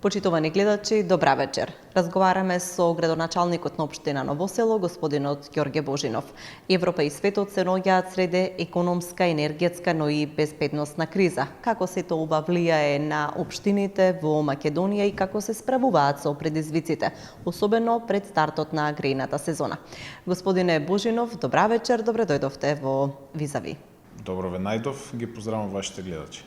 Почитувани гледачи, добра вечер. Разговараме со градоначалникот на општина Ново село, господинот Ѓорѓе Божинов. Европа и светот се наоѓаат среде економска, енергетска, но и безбедносна криза. Како сето ова влијае на општините во Македонија и како се справуваат со предизвиците, особено пред стартот на грејната сезона. Господине Божинов, добра вечер, добре дојдовте во Визави. Добро ве најдов, ги поздравам вашите гледачи.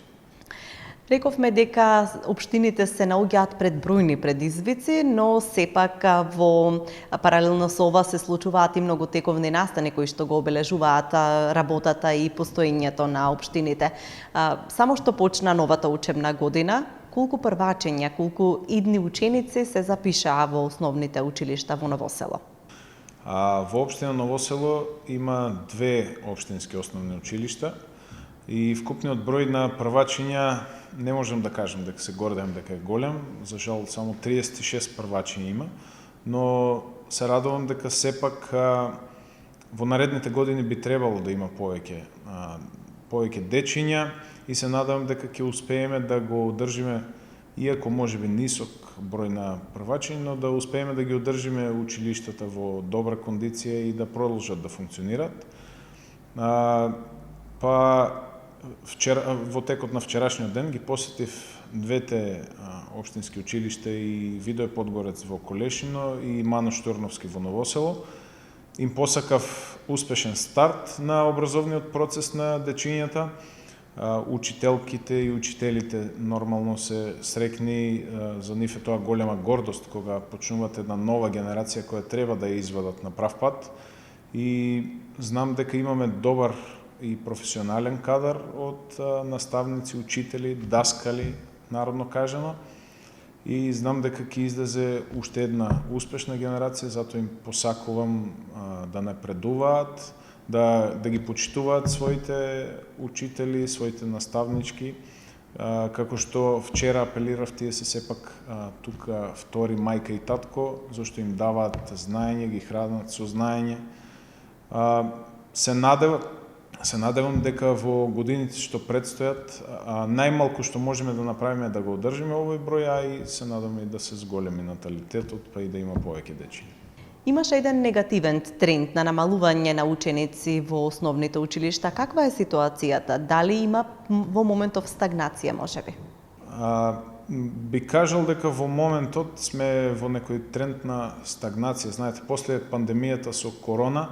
Рековме дека општините се наоѓаат пред бројни предизвици, но сепак во паралелно со ова се случуваат и многу тековни настани кои што го обележуваат работата и постоењето на општините. Само што почна новата учебна година, колку првачења, колку идни ученици се запишаа во основните училишта во Ново село? Во општина Ново село има две општински основни училишта и вкупниот број на првачења не можам да кажам дека се гордеам дека е голем, за жал само 36 првачења има, но се радувам дека сепак во наредните години би требало да има повеќе дечиња и се надевам дека ќе успееме да го одржиме, иако можеби нисок број на првачења, но да успееме да ги одржиме училиштата во добра кондиција и да продолжат да функционираат. Во текот на вчерашниот ден ги посетив двете општински училишта и Видое Подгорец во Колешино и Манош Турновски во Ново село. Им посакав успешен старт на образовниот процес на дечињата. Учителките и учителите нормално се срекни, за нив е тоа голема гордост кога почнуваат една нова генерација која треба да ја извадат на прав пат. И знам дека имаме добар и професионален кадар од наставници, учители, даскали, народно кажано. И знам дека ќе излезе уште една успешна генерација, затоа им посакувам да напредуваат, да ги почитуваат своите учители, своите наставнички, како што вчера апелирав, тие се сепак тука втори мајка и татко, зашто им даваат знаење, ги хранат со знаење. Се надевам дека во годините што предстојат, најмалку што можеме да направиме да го одржиме овој број, а и се надеваме да се зголеми наталитетот, па и да има повеќе дечиња. Имаше еден негативен тренд на намалување на ученици во основните училишта. Каква е ситуацијата? Дали има во моментов стагнација, можеби? Би кажал дека во моментот сме во некој тренд на стагнација. Знаете, после пандемијата со корона,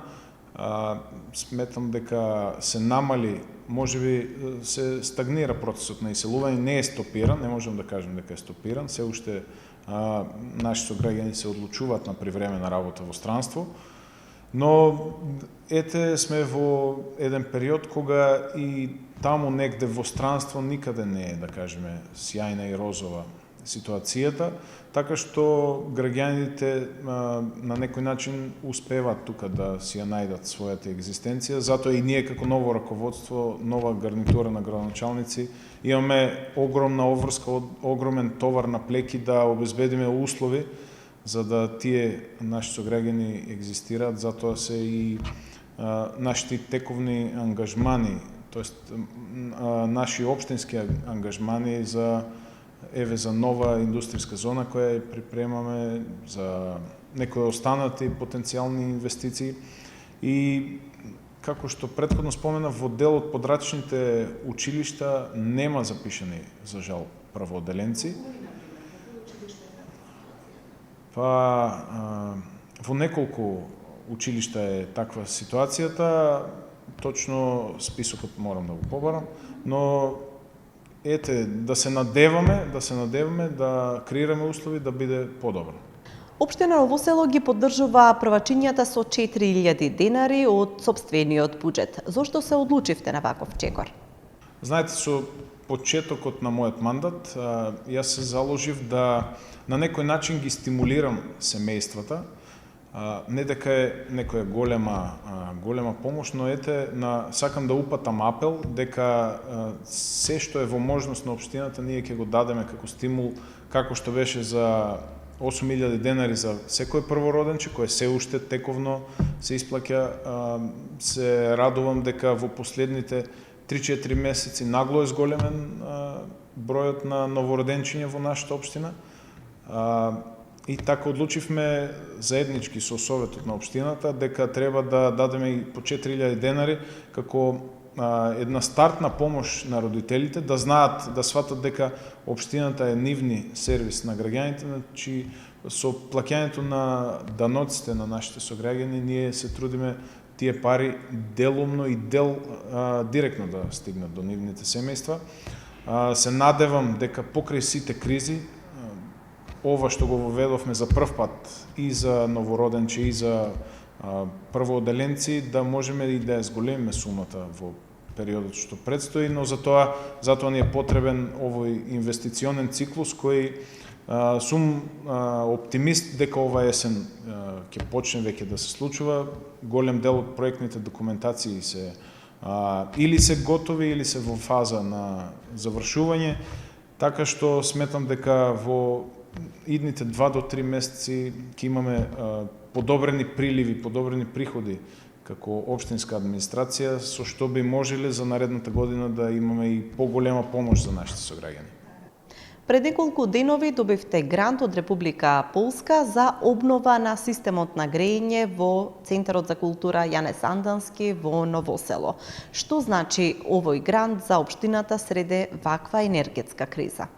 сметам дека се намали, можеби се стагнира процесот на иселување, не е стопиран, не можам да кажам дека е стопиран, се уште наши сограѓани се одлучуваат на привремена работа во странство, но ете сме во еден период кога и таму негде во странство никаде не е, да кажеме, сјајна и розова ситуацијата, така што граѓаните на некој начин успеваат тука да си ја најдат својата екзистенција, затоа и ние како ново раководство, нова гарнитура на градоначалници, имаме огромна обврска, огромен товар на плеки да обезбедиме услови за да тие наши сограѓани екзистираат, затоа се и нашите тековни ангажмани, тоест наши општински ангажмани за нова индустријска зона која ја припремаме, за некои останати потенцијални инвестиции и како што претходно споменав, во дел од подрачните училишта нема запишани, за жал, правооделенци. Во неколку училишта е таква ситуацијата, точно списокот морам да го побарам, но ете, да се надеваме да креираме услови да биде подобро. Општина Ново село ги поддржува првачињата со 4000 денари од сопствениот буџет. Зошто се одлучивте на ваков чекор? Знаете, со почетокот на мојот мандат, јас се заложив да на некој начин ги стимулирам семејствата Не дека е некоја голема помош, но сакам да упатам апел дека се што е во можност на општината ние ќе го дадеме како стимул, како што беше за 8.000 денари за секој првороденче, кој се уште тековно се исплаќа. Се радувам дека во последните 3-4 месеци нагло е зголемен бројот на новороденчиња во нашата општина. И така одлучивме заеднички со Советот на општината дека треба да дадеме и по 4.000 денари како една стартна помош на родителите, да знаат, да сватат дека општината е нивни сервис на граѓаните, значи со плаќањето на даноците на нашите сограѓани ние се трудиме тие пари делумно и директно да стигнат до нивните семејства. Се надевам дека покрај сите кризи, ова што го воведовме за прв пат и за новороденче и за првооделенци, да можеме и да ја зголемиме сумата во периодот што предстои, но затоа ни е потребен овој инвестиционен циклус кој сум оптимист дека ова есен ќе почне веќе да се случува. Голем дел од проектните документации или се готови или се во фаза на завршување, така што сметам дека во идните 2 до 3 месеци ќе имаме подобрени приливи, подобрени приходи како општинска администрација, со што би можеле за наредната година да имаме и поголема помош за нашите сограѓани. Пред неколку денови добивте грант од Република Полска за обнова на системот на грејење во Центарот за култура Јане Сандански во Ново село. Што значи овој грант за општината среде ваква енергетска криза?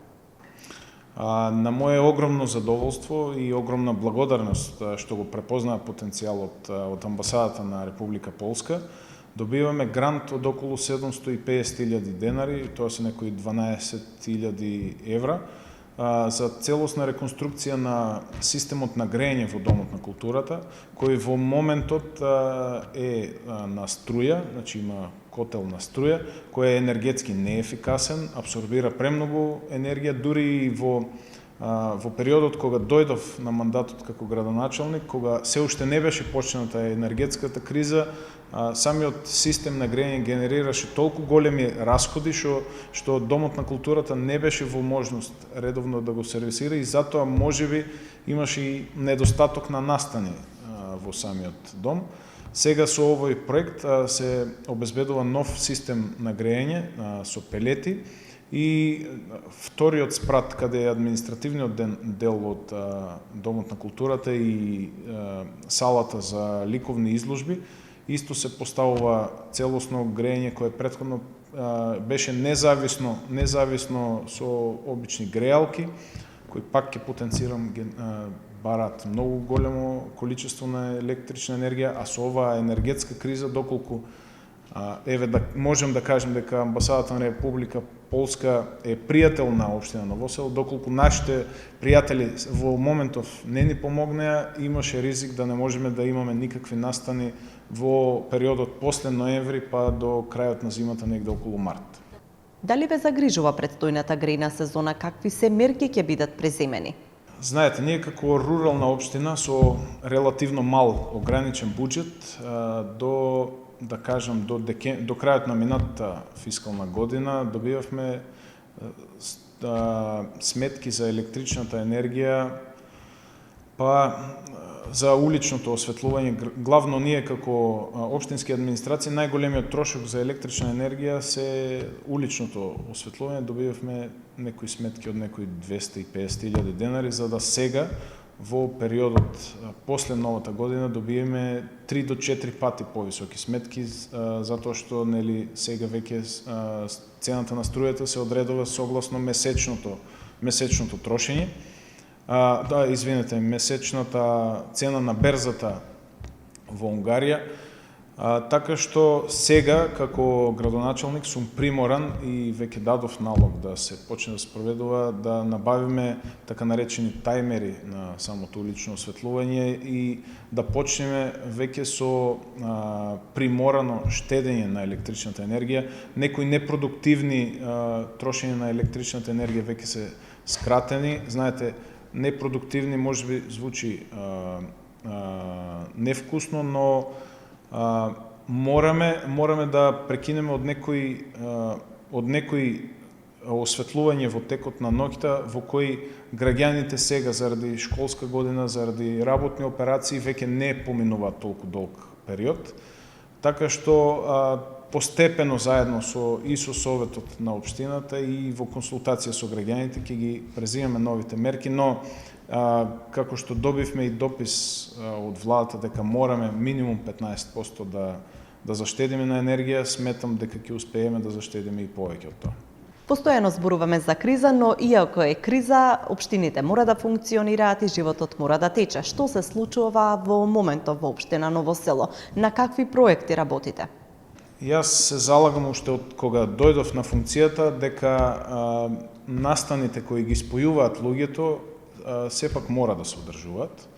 На моje огромно задоволство и огромна благодарност што го препознаа потенцијалот од амбасадата на Република Полска, добиваме грант од околу 750.000 денари, тоа се некои 12.000 евра, за целосна реконструкција на системот на грејење во Домот на културата, кој во моментот е на струја, значи има котел на струја, кој е енергетски неефикасен, абсорбира премногу енергија, дури и во периодот кога дојдов на мандатот како градоначалник, кога се уште не беше почната енергетската криза, самиот систем на грејење генерираше толку големи расходи што Домот на културата не беше во можност редовно да го сервисира и затоа можеби имаше и недостаток на настани во самиот дом. Сега со овој проект се обезбедува нов систем на грејење со пелети и вториот спрат каде е административниот дел од Домот на културата и салата за ликовни изложби, исто се поставува целосно грејење кое претходно беше независно со обични греалки, кои пак ќе потенцирам бараат многу големо количество на електрична енергија, а со оваа енергетска криза доколку можем да кажем дека амбасадата на Република Полска е пријател на општина Ново село, доколку нашите пријатели во моментов не ни помогнеа, имаше ризик да не можеме да имаме никакви настани во периодот после ноември па до крајот на зимата негде околу март. Дали ве загрижува предстојната грејна сезона, какви се мерки ќе бидат преземени? Знаете, ние како рурална општина со релативно мал ограничен буџет до крајот на минатата фискална година добивавме сметки за електричната енергија, па за уличното осветлување. Главно ние како општински администрации најголемиот трошок за електрична енергија се уличното осветлување. Добивавме некои сметки од некои 250.000 денари, за да сега во периодот после новата година добиеме 3 до 4 пати повисоки сметки, затоа што сега веќе цената на струјата се одредува согласно месечното трошење. Месечната цена на берзата во Унгарија. Така што сега, како градоначалник, сум приморан и веќе дадов налог да се почне да спроведува, да набавиме така наречени тајмери на самото улично осветлување и да почнеме веќе со приморано штедење на електричната енергија. Некои непродуктивни трошење на електричната енергија веќе се скратени. Знаете, непродуктивни можеби звучи невкусно, но мораме да прекинеме од некои осветлување во текот на ноќта во кои граѓаните сега заради школска година, заради работни операции веќе не поминуваат толку долг период, така што постепено заедно со советот на општината и во консултација со граѓаните ќе ги преземеме новите мерки, но како што добивме и допис од владата дека мораме минимум 15% да заштедиме на енергија, сметам дека ќе успееме да заштедиме и повеќе од тоа. Постојано зборуваме за криза, но иако е криза, општините мора да функционираат и животот мора да тече. Што се случува во моментов во општина Ново село? На какви проекти работите? Јас се залагам уште од кога дојдов на функцијата дека настаните кои ги спојуваат луѓето сепак мора да се одржуваат.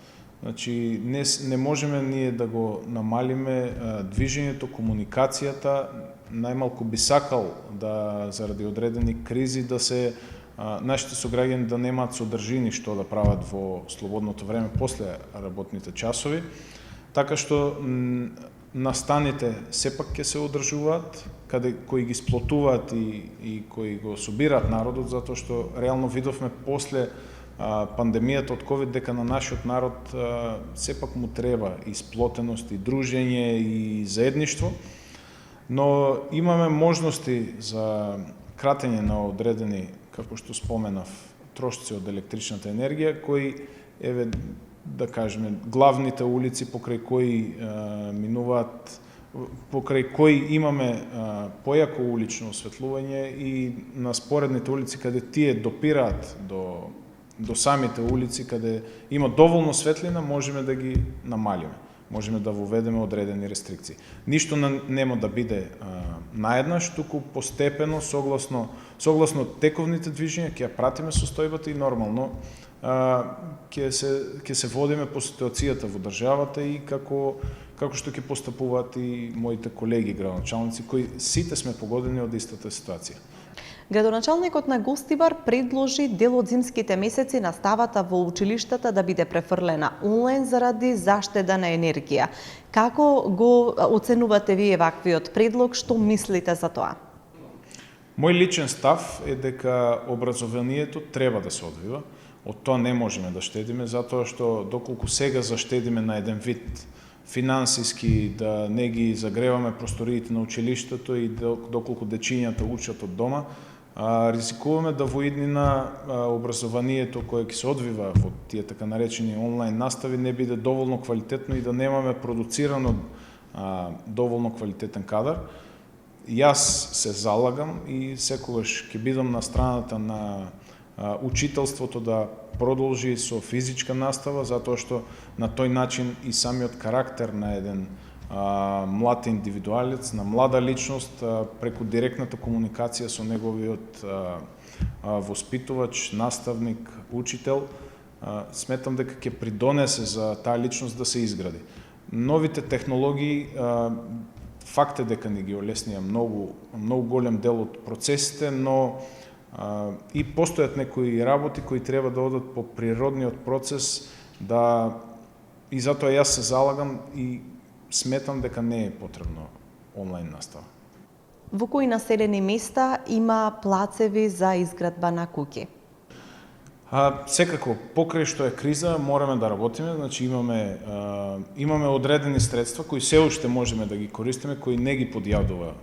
Значи, не можеме ние да го намалиме движењето, комуникацијата. Најмалку би сакал да заради одредени кризи да се нашите сограѓани да немаат содржини што да прават во слободното време после работните часови, така што настаните сепак ќе се одржуваат, кои ги сплотуваат и кои го собираат народот, затоа што реално видовме после пандемијата од ковид дека на нашиот народ сепак му треба и сплотеност, и дружење, и заедништво, но имаме можности за кратење на одредени, како што споменав, трошци од електричната енергија, кои, да кажеме, главните улици покрај кои минуваат, покрај кои имаме појако улично осветлување и на споредните улици каде тие допираат до самите улици, каде има доволно светлина, можеме да ги намалиме. Можеме да воведеме одредени рестрикции. Ништо нема да биде наеднаш, туку постепено, согласно тековните движења, ќе ја пратиме состојбата и нормално ќе се водиме по ситуацијата во државата и како што ќе постапуваат и моите колеги градоначалници, кои сите сме погодени од истата ситуација. Градоначалникот на Гостивар предложи дел од зимските месеци наставата во училиштата да биде префрлена онлайн заради заштеда на енергија. Како го оценувате вие ваквиот предлог, што мислите за тоа? Мој личен став е дека образованието треба да се одвива. Од тоа не можеме да штедиме, затоа што доколку сега заштедиме на еден вид финансиски, да не ги загреваме просториите на училиштето и доколку дечињата учат од дома, ризикуваме да во иднина образованието кое ќе се одвива во тие така наречени онлайн настави не биде доволно квалитетно и да немаме продуцирано доволно квалитетен кадар. Јас се залагам и секогаш ќе бидам на страната на учителството да продолжи со физичка настава, затоа што на тој начин и самиот карактер на еден млад индивидуалец, на млада личност, преку директната комуникација со неговиот воспитувач, наставник, учител, сметам дека ќе придонесе за таа личност да се изгради. Новите технологии, факт е дека ни ги олеснија многу голем дел од процесите, но и постојат некои работи кои треба да одат по природниот процес, и затоа јас се залагам и сметам дека не е потребно онлайн настава. Во кои населени места има плацеви за изградба на куќи? Секако, покрај што е криза, мораме да работиме, значи имаме одредени средства кои се уште можеме да ги користиме, кои не ги подјавдува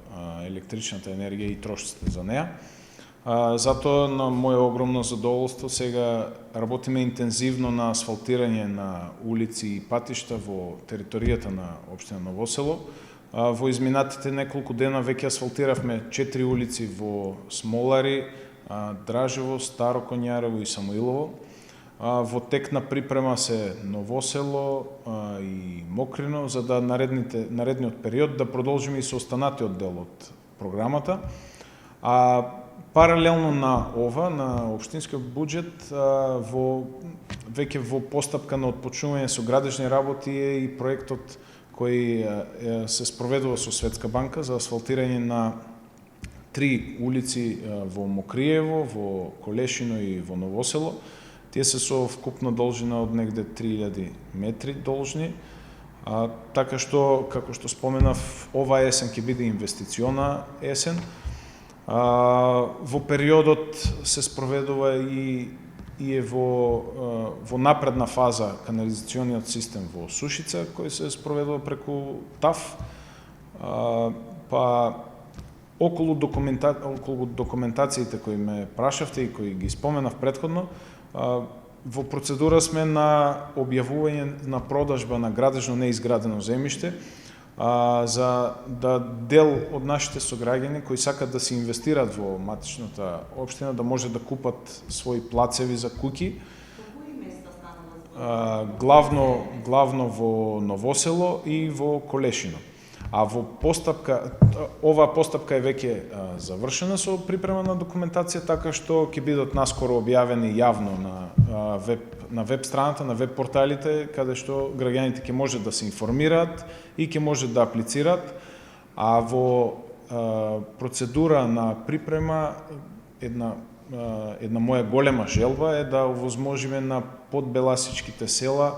електричната енергија и трошците за неа. Затоа на моје огромно задоволство сега работиме интензивно на асфалтирање на улици и патишта во територијата на општина Ново село. Во изминатите неколку дена веќе асфалтиравме 4 улици во Смолари, Дражево, Старо Коњарево и Самуилово. Во тек на припрема се Ново село и Мокрино, за да наредниот период да продолжиме и со останатиот дел од програмата. Паралелно на ова, на општинскиот буџет, веќе во постапка на отпочнување со градежни работи е и проектот кој се спроведува со Светска банка за асфалтирање на 3 улици во Мокриево, во Колешино и во Ново село. Тие се со вкупна должина од негде 3000 метри должни. Така што, како што споменав, ова есен ќе биде инвестициона есен. Во периодот се спроведува и е во напредна фаза канализациониот систем во Сушица, кој се спроведува преку ТАФ. Па околу документациите кои ме прашавте и кои ги споменав претходно, во процедура сме на објавување на продажба на градежно неизградено земјиште, за да дел од нашите сограѓани кои сакат да се инвестираат во матичната општина, да може да купат своји плацеви за куќи. Главно во Новосело и во Колешино. А во постапка, оваа постапка е веќе завршена со припрема на документација, така што ќе бидат наскоро објавени јавно на веб страната, на веб порталите, каде што граѓаните ќе може да се информираат и ќе може да аплицираат. А во процедура на припрема една моја голема желба е да овозможиме на подбеласичките села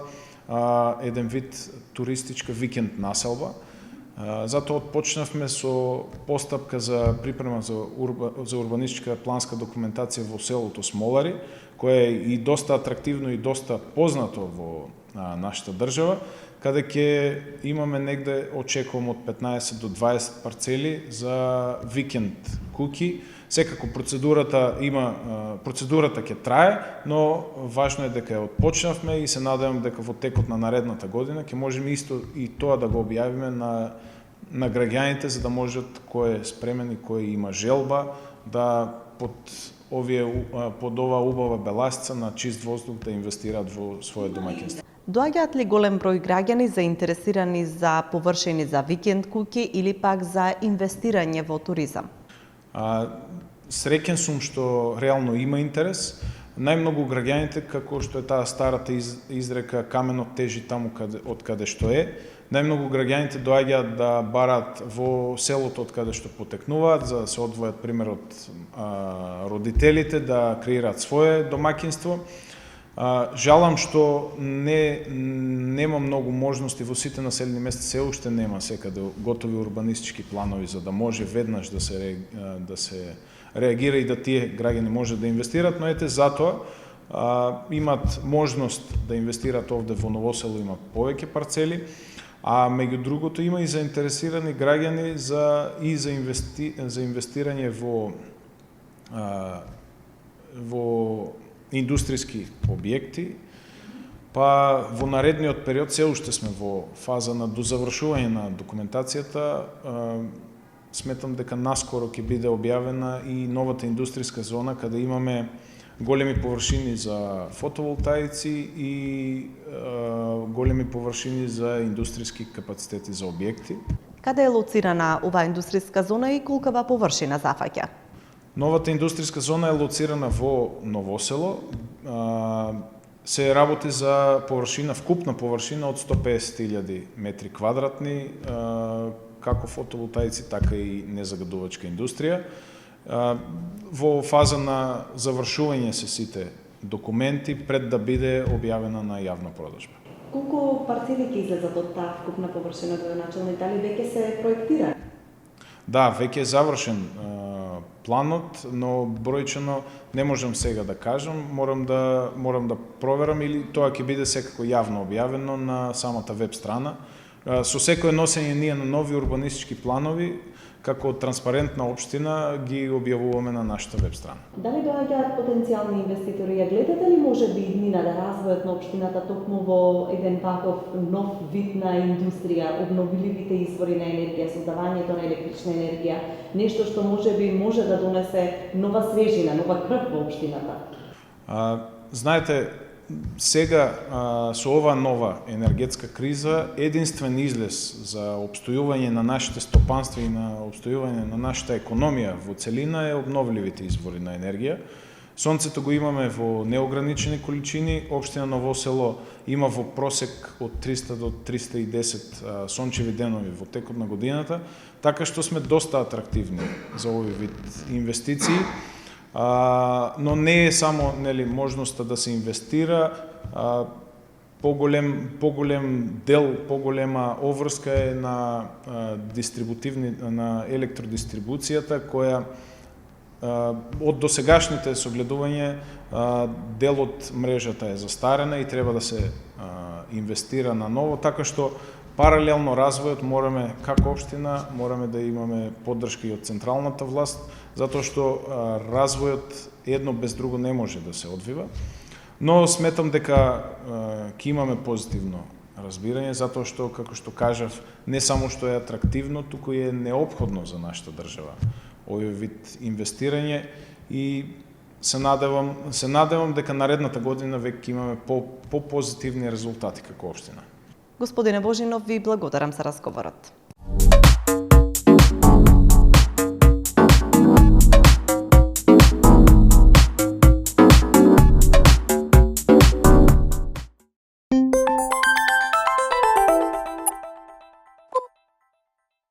еден вид туристичка викенд населба. Затоа отпочнавме со постапка за припрема за урбанистичка планска документација во селото Смолари, кое е и доста атрактивно и доста познато во нашата држава, каде ќе имаме негде, очекувам, од 15 до 20 парцели за викенд куќи. Секако процедурата ќе трае, но важно е дека ја отпочнавме и се надевам дека во текот на наредната година ќе можеме исто и тоа да го објавиме на граѓаните, за да можат кој е спремен и кој има желба да под ова убава беласица на чист воздух да инвестираат во своје домаќинство. Доаѓаат ли голем број граѓани заинтересирани за површини за викенд куќи или пак за инвестирање во туризам? Среќен сум што реално има интерес. Најмногу граѓаните, како што е таа старата изрека, каменот тежи таму од каде што е. Најмногу граѓаните доаѓаат да бараат во селото од каде што потекнуваат, за да се одвојат пример од родителите, да креираат свое домаќинство. Жалам што нема многу можности во сите населени места, се уште нема секаде готови урбанистички планови за да може веднаш да се реагира и да тие граѓани може да инвестираат, но ете затоа имат можност да инвестираат овде во Новосело, има повеќе парцели, а меѓу другото има и заинтересирани граѓани за инвестирање во индустријски објекти, па во наредниот период се уште сме во фаза на дозавршување на документацијата. Сметам дека наскоро ќе биде објавена и новата индустријска зона, каде имаме големи површини за фотоволтаици и големи површини за индустријски капацитети за објекти. Каде е лоцирана оваа индустријска зона и колкава површина зафаќа? Новата индустријска зона е лоцирана во Новосело. Се работи за вкупна површина од 150.000 метри квадратни, како фотоволтаици, така и незагадувачка индустрија. Во фаза на завршување се сите документи пред да биде објавена на јавна продажба. Колку парцели ќе излезат од таа вкупна површина, градоначалник, дали веќе се проектира? Да, веќе е завршен планот, но бројчено не можам сега да кажам, морам да проверам или тоа ќе биде секако јавно објавено на самата веб страна. Со секое носење ние на нови урбанистички планови, како транспарентна општина, ги објавуваме на нашата веб страна. Дали доаѓаат потенцијални инвеститори? Ја гледате ли можеби иднина да развојот на општината токму во еден ваков нов вид на индустрија, обновливите извори на енергија, создавањето на електрична енергија, нешто што можеби може да донесе нова свежина, нова крв во општината? Знаете, сега со ова нова енергетска криза, единствен излез за опстојување на нашите стопанства и на опстојување на нашата економија во целина е обновливите извори на енергија. Сонцето го имаме во неограничени количини, општина Новосело има во просек од 300 до 310 сончеви денови во текот на годината, така што сме доста атрактивни за овој вид инвестиции. но не е само можноста да се инвестира, поголем дел, поголема обврска е на на електродистрибуцијата, која од досегашните согледување дел од мрежата е застарена и треба да се инвестира на ново, така што паралелно развојот како општина мораме да имаме поддршка и од централната власт, затоа што развојот едно без друго не може да се одвива. Но сметам дека ќе имаме позитивно разбирање, затоа што, како што кажав, не само што е атрактивно, туку е неопходно за нашата држава овој вид инвестирање и се надевам дека наредната година веќе имаме по-позитивни резултати како општина. Господине Божинов, ви благодарам за разговорот.